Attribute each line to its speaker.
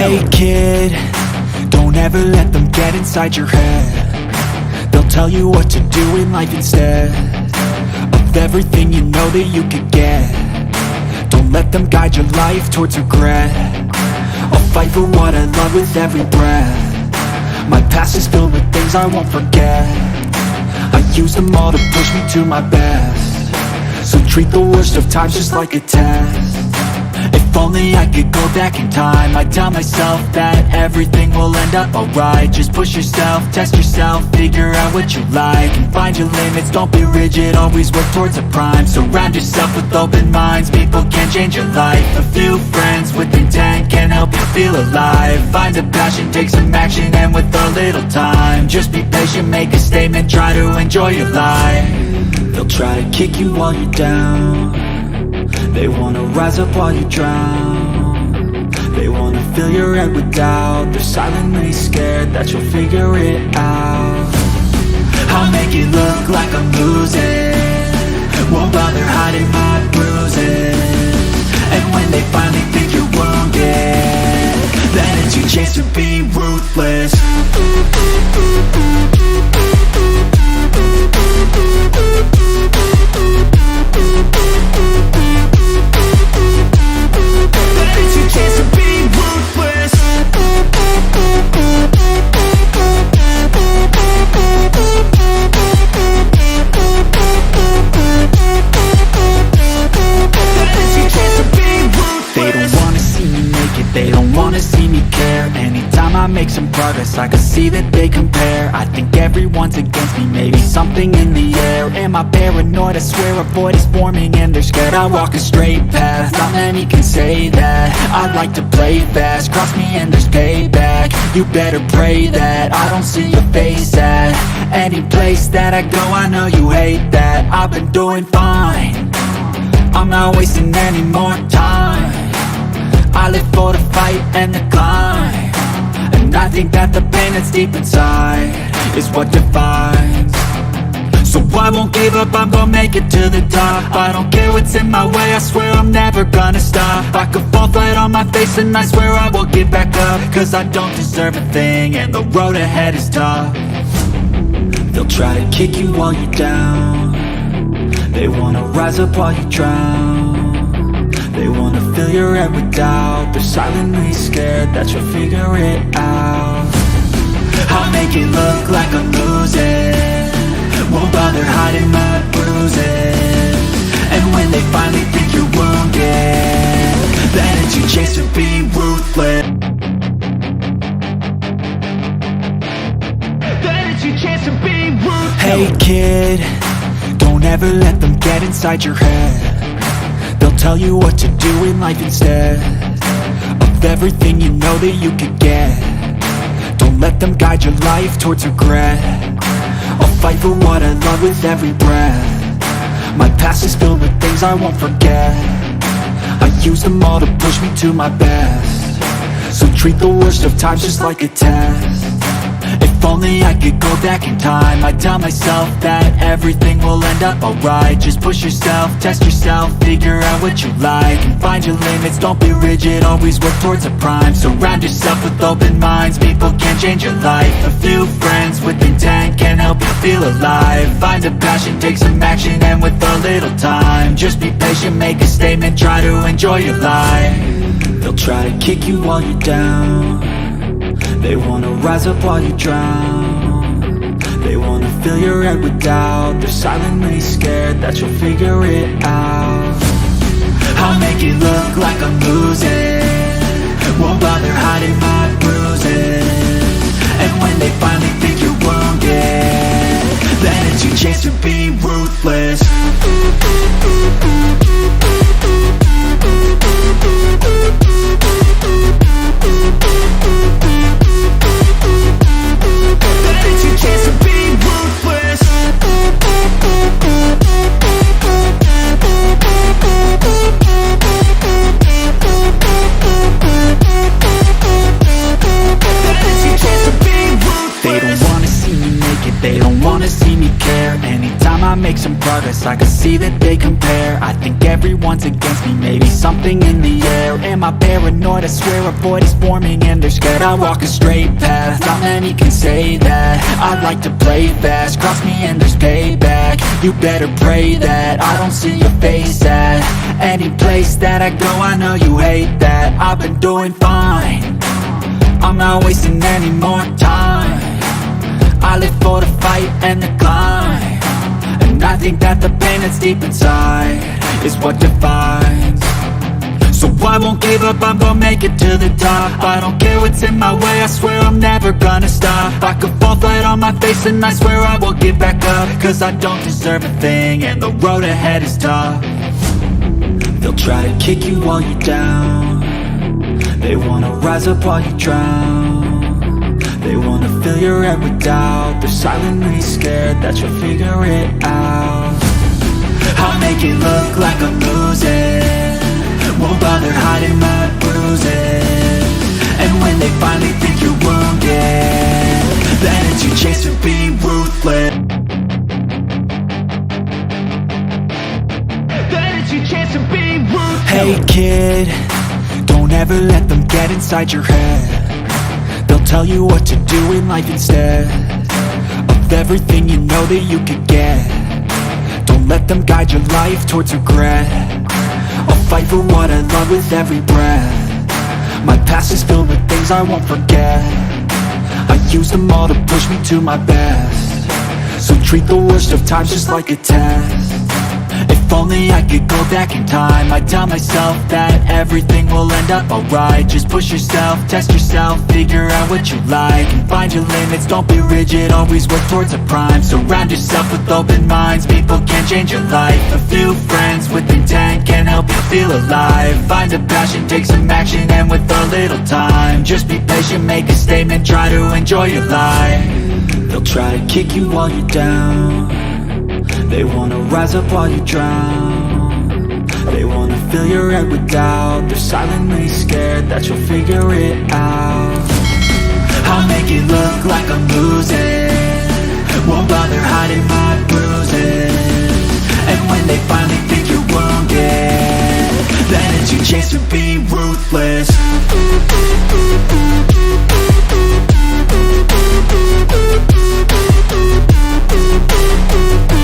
Speaker 1: Hey kid, don't ever let them get inside your head. They'll tell you what to do in life instead of everything you know that you could get. Don't let them guide your life towards regret. I'll fight for what I love with every breath. My past is filled with things I won't forget. I use them all to push me to my best. So treat the worst of times just like a test. If only I could go back in time, I'd tell myself that everything will end up alright. Just push yourself, test yourself, figure out what you like, and find your limits, don't be rigid, always work towards a prime. Surround yourself with open minds, people can change your life. A few friends with intent can help you feel alive. Find a passion, take some action, and with a little time, just be patient, make a statement, try to enjoy your life. They'll try to kick you while you're down. They wanna rise up while you drown. They wanna fill your head with doubt. They're silently scared that you'll figure it out. I'll make it look like I'm losing, won't bother hiding my bruises. And when they finally think you're wounded, then it's your chance to be ruthless. Make some progress, I can see that they compare. I think everyone's against me, maybe something in the air. Am I paranoid? I swear a void is forming and they're scared. I walk a straight path, not many can say that. I like to play fast, cross me and there's payback. You better pray that I don't see your face at any place that I go. I know you hate that. I've been doing fine, I'm not wasting any more time. I live for the fight and the climb. And I think that the pain that's deep inside is what defines. So I won't give up, I'm gonna make it to the top. I don't care what's in my way, I swear I'm never gonna stop. I could fall flat on my face and I swear I will get back up. Cause I don't deserve a thing and the road ahead is tough. They'll try to kick you while you're down. They wanna rise up while you drown. They wanna fill your head with doubt. They're silently scared that you'll figure it out. I'll make it look like I'm losing, won't bother hiding my bruises. And when they finally think you're wounded, then it's your chance to be ruthless. Then it's your chance to be ruthless. Hey kid, don't ever let them get inside your head. They'll tell you what to do in life instead of everything you know that you could get. Don't let them guide your life towards regret. I'll fight for what I love with every breath. My past is filled with things I won't forget. I use them all to push me to my best. So treat the worst of times just like a test. If only I could go back in time, I'd tell myself that everything will end up alright. Just push yourself, test yourself, figure out what you like, and find your limits, don't be rigid, always work towards a prime. Surround yourself with open minds, people can change your life. A few friends with intent can help you feel alive. Find a passion, take some action, and with a little time, just be patient, make a statement, try to enjoy your life. They'll try to kick you while you're down. They wanna rise up while you drown. They wanna fill your head with doubt. They're silently scared that you'll figure it out. I'll make it look like I'm losing, won't bother hiding my bruises. And when they finally think you're wounded, then it's your chance to be ruthless. They don't wanna see me care. Anytime I make some progress, I can see that they compare. I think everyone's against me, maybe something in the air. Am I paranoid? I swear a void is forming and they're scared. I walk a straight path, not many can say that. I like to play fast, cross me and there's payback. You better pray that I don't see your face at any place that I go. I know you hate that. I've been doing fine, I'm not wasting any more time. I live for the fight and the climb, and I think that the pain that's deep inside is what defines. So I won't give up, I'm gonna make it to the top. I don't care what's in my way, I swear I'm never gonna stop. I could fall flat on my face and I swear I will get back up, cause I don't deserve a thing and the road ahead is tough. They'll try to kick you while you're down, they wanna rise up while you drown. They wanna fill your head with doubt, they're silently scared that you'll figure it out. I'll make it look like I'm losing, won't bother hiding my bruises. And when they finally think you're wounded, then it's your chance to be ruthless. Then it's your chance to be ruthless. Hey kid, don't ever let them get inside your head. They'll tell you what to do in life instead of everything you know that you could get. Don't let them guide your life towards regret. I'll fight for what I love with every breath. My past is filled with things I won't forget. I use them all to push me to my best. So treat the worst of times just like a test. If only I could go back in time, I'd tell myself that everything will end up alright. Just push yourself, test yourself, figure out what you like, and find your limits, don't be rigid, always work towards a prime. Surround yourself with open minds, people can change your life. A few friends with intent can help you feel alive. Find a passion, take some action, and with a little time, just be patient, make a statement, try to enjoy your life. They'll try to kick you while you're down, they wanna rise up while you drown. They wanna fill your head with doubt, they're silently scared that you'll figure it out. I'll make it look like I'm losing, won't bother hiding my bruises. And when they finally think you're wounded, then it's your chance to be ruthless.